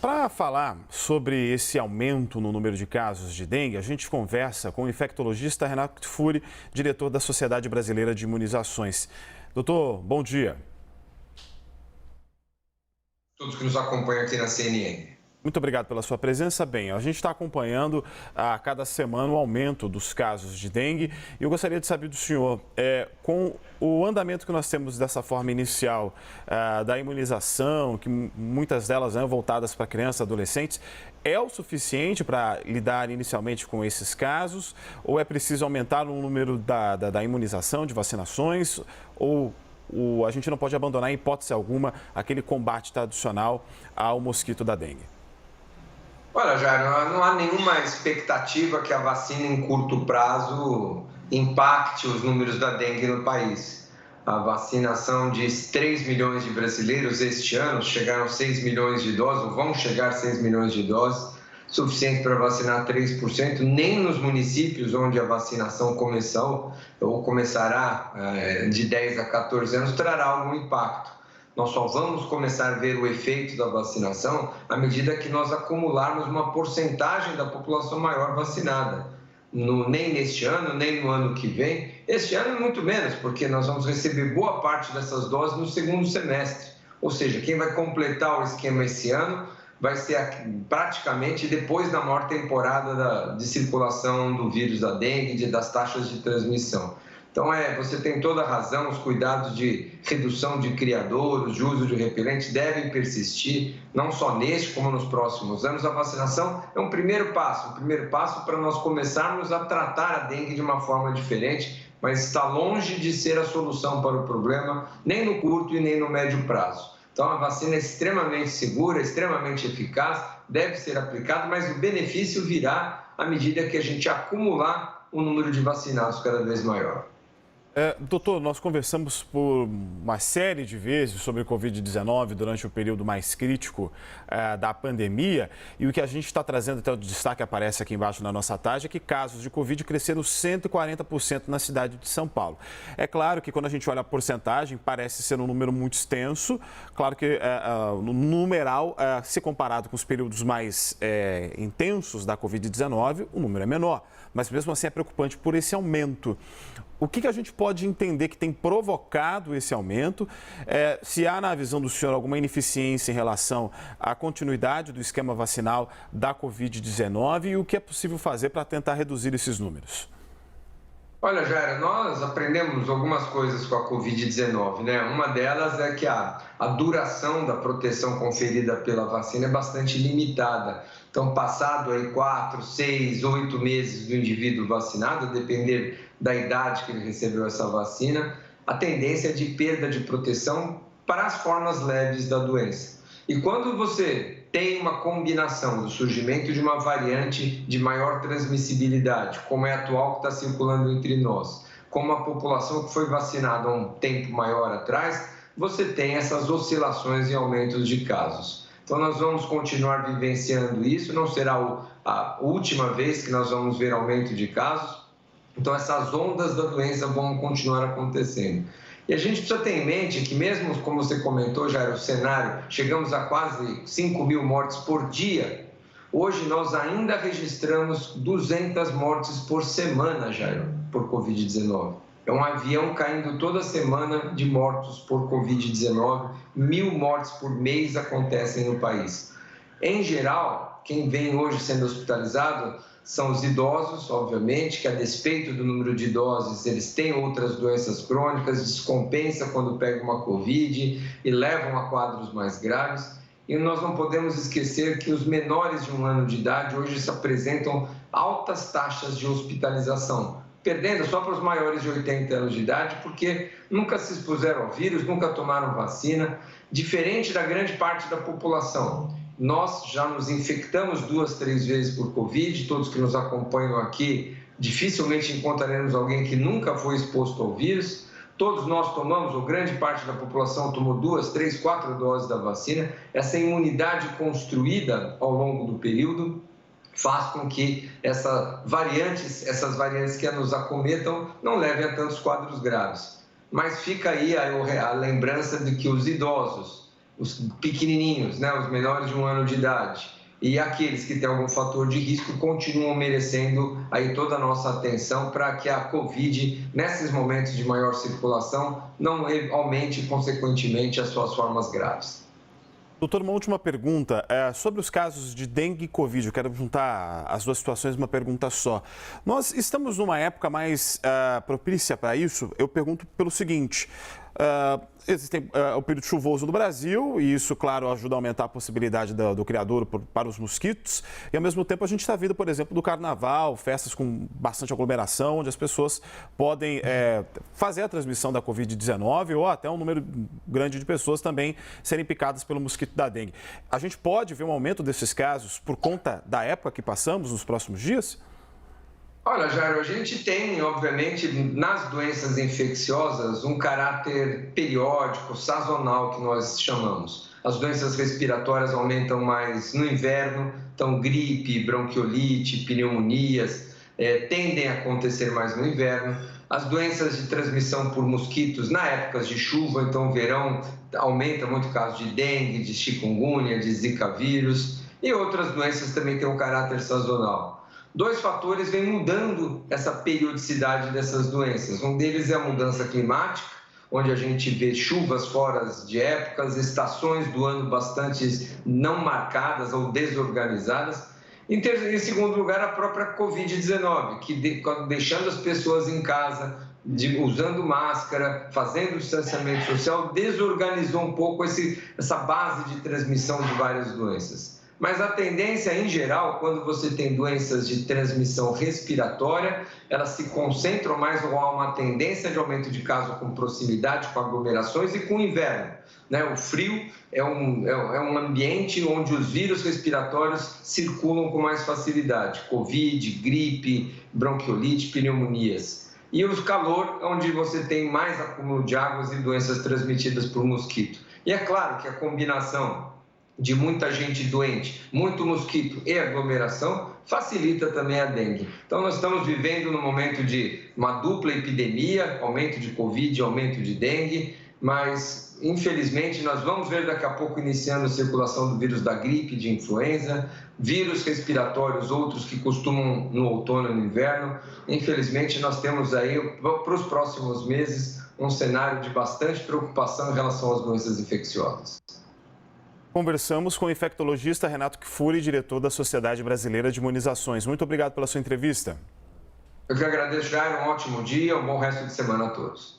Para falar sobre esse aumento no número de casos de dengue, a gente conversa com o infectologista Renato Furi, diretor da Sociedade Brasileira de Imunizações. Doutor, bom dia. Todos que nos acompanham aqui na CNN. Muito obrigado pela sua presença. Bem, a gente está acompanhando a cada semana o aumento dos casos de dengue e eu gostaria de saber do senhor, com o andamento que nós temos dessa forma inicial da imunização, que muitas delas voltadas para crianças e adolescentes, é o suficiente para lidar inicialmente com esses casos ou é preciso aumentar o número da imunização, de vacinações ou a gente não pode abandonar, em hipótese alguma, aquele combate tradicional ao mosquito da dengue? Olha, Jair, não há nenhuma expectativa que a vacina em curto prazo impacte os números da dengue no país. A vacinação de 3 milhões de brasileiros este ano, chegaram 6 milhões de doses, ou vão chegar 6 milhões de doses, suficiente para vacinar 3%, nem nos municípios onde a vacinação começou ou começará de 10 a 14 anos, trará algum impacto. Nós só vamos começar a ver o efeito da vacinação à medida que nós acumularmos uma porcentagem da população maior vacinada. Nem neste ano, nem no ano que vem. Este ano, muito menos, porque nós vamos receber boa parte dessas doses no segundo semestre. Ou seja, quem vai completar o esquema esse ano vai ser praticamente depois da maior temporada de circulação do vírus da dengue e das taxas de transmissão. Então, você tem toda a razão, os cuidados de redução de criadouros, de uso de repelentes devem persistir, não só neste, como nos próximos anos. A vacinação é um primeiro passo para nós começarmos a tratar a dengue de uma forma diferente, mas está longe de ser a solução para o problema, nem no curto e nem no médio prazo. Então, a vacina é extremamente segura, extremamente eficaz, deve ser aplicada, mas o benefício virá à medida que a gente acumular um número de vacinados cada vez maior. Doutor, nós conversamos por uma série de vezes sobre Covid-19 durante o período mais crítico da pandemia e o que a gente está trazendo, até o destaque aparece aqui embaixo na nossa taxa, é que casos de Covid cresceram 140% na cidade de São Paulo. É claro que quando a gente olha a porcentagem, parece ser um número muito extenso, claro que no numeral, se comparado com os períodos mais intensos da Covid-19, o número é menor, mas mesmo assim é preocupante por esse aumento. O que a gente pode entender que tem provocado esse aumento? Se há, na visão do senhor, alguma ineficiência em relação à continuidade do esquema vacinal da Covid-19 e o que é possível fazer para tentar reduzir esses números? Olha, Jair, nós aprendemos algumas coisas com a Covid-19, né? Uma delas é que a duração da proteção conferida pela vacina é bastante limitada. Então, passado aí 4, 6, 8 meses do indivíduo vacinado, a depender da idade que ele recebeu essa vacina, a tendência é de perda de proteção para as formas leves da doença. E quando você tem uma combinação do surgimento de uma variante de maior transmissibilidade, como é a atual que está circulando entre nós, como a população que foi vacinada há um tempo maior atrás, você tem essas oscilações e aumentos de casos. Então, nós vamos continuar vivenciando isso, não será a última vez que nós vamos ver aumento de casos. Então, essas ondas da doença vão continuar acontecendo. E a gente precisa ter em mente que mesmo, como você comentou, já era o cenário, chegamos a quase 5 mil mortes por dia. Hoje nós ainda registramos 200 mortes por semana, Jair, por Covid-19. É um avião caindo toda semana de mortos por Covid-19. 1.000 mortes por mês acontecem no país. Em geral, quem vem hoje sendo hospitalizado são os idosos, obviamente, que a despeito do número de doses, eles têm outras doenças crônicas, descompensa quando pegam uma Covid e levam a quadros mais graves. E nós não podemos esquecer que os menores de 1 ano de idade hoje se apresentam altas taxas de hospitalização, perdendo só para os maiores de 80 anos de idade, porque nunca se expuseram ao vírus, nunca tomaram vacina, diferente da grande parte da população. Nós já nos infectamos 2, 3 vezes por Covid, todos que nos acompanham aqui, dificilmente encontraremos alguém que nunca foi exposto ao vírus. Todos nós tomamos, ou grande parte da população tomou 2, 3, 4 doses da vacina. Essa imunidade construída ao longo do período faz com que essas variantes que nos acometam não levem a tantos quadros graves. Mas fica aí a lembrança de que os idosos os pequenininhos, né, os menores de 1 ano de idade, e aqueles que têm algum fator de risco continuam merecendo aí toda a nossa atenção para que a Covid, nesses momentos de maior circulação, não aumente consequentemente as suas formas graves. Doutor, uma última pergunta. Sobre os casos de dengue e Covid, eu quero juntar as duas situações numa pergunta só. Nós estamos numa época mais propícia para isso? Eu pergunto pelo seguinte. Existe o período chuvoso do Brasil e isso, claro, ajuda a aumentar a possibilidade do criadouro para os mosquitos. E, ao mesmo tempo, a gente está vendo, por exemplo, do carnaval, festas com bastante aglomeração, onde as pessoas podem fazer a transmissão da Covid-19 ou até um número grande de pessoas também serem picadas pelo mosquito da dengue. A gente pode ver um aumento desses casos por conta da época que passamos nos próximos dias? Olha, Jairo, a gente tem, obviamente, nas doenças infecciosas, um caráter periódico, sazonal, que nós chamamos. As doenças respiratórias aumentam mais no inverno, então gripe, bronquiolite, pneumonias tendem a acontecer mais no inverno. As doenças de transmissão por mosquitos, na época de chuva, então verão, aumenta muito o caso de dengue, de chikungunya, de zika vírus, e outras doenças também têm um caráter sazonal. Dois fatores vêm mudando essa periodicidade dessas doenças. Um deles é a mudança climática, onde a gente vê chuvas fora de épocas, estações do ano bastante não marcadas ou desorganizadas. Em segundo lugar, a própria Covid-19, que deixando as pessoas em casa, usando máscara, fazendo distanciamento social, desorganizou um pouco essa base de transmissão de várias doenças. Mas a tendência, em geral, quando você tem doenças de transmissão respiratória, elas se concentram mais ou há uma tendência de aumento de casos com proximidade, com aglomerações e com inverno. O frio é um ambiente onde os vírus respiratórios circulam com mais facilidade. Covid, gripe, bronquiolite, pneumonias. E o calor, onde você tem mais acúmulo de águas e doenças transmitidas por mosquito. E é claro que a combinação de muita gente doente, muito mosquito e aglomeração, facilita também a dengue. Então, nós estamos vivendo num momento de uma dupla epidemia, aumento de Covid e aumento de dengue, mas, infelizmente, nós vamos ver daqui a pouco iniciando a circulação do vírus da gripe, de influenza, vírus respiratórios, outros que costumam no outono e no inverno. Infelizmente, nós temos aí, para os próximos meses, um cenário de bastante preocupação em relação às doenças infecciosas. Conversamos com o infectologista Renato Kfouri, diretor da Sociedade Brasileira de Imunizações. Muito obrigado pela sua entrevista. Eu que agradeço, Jair. Um ótimo dia, um bom resto de semana a todos.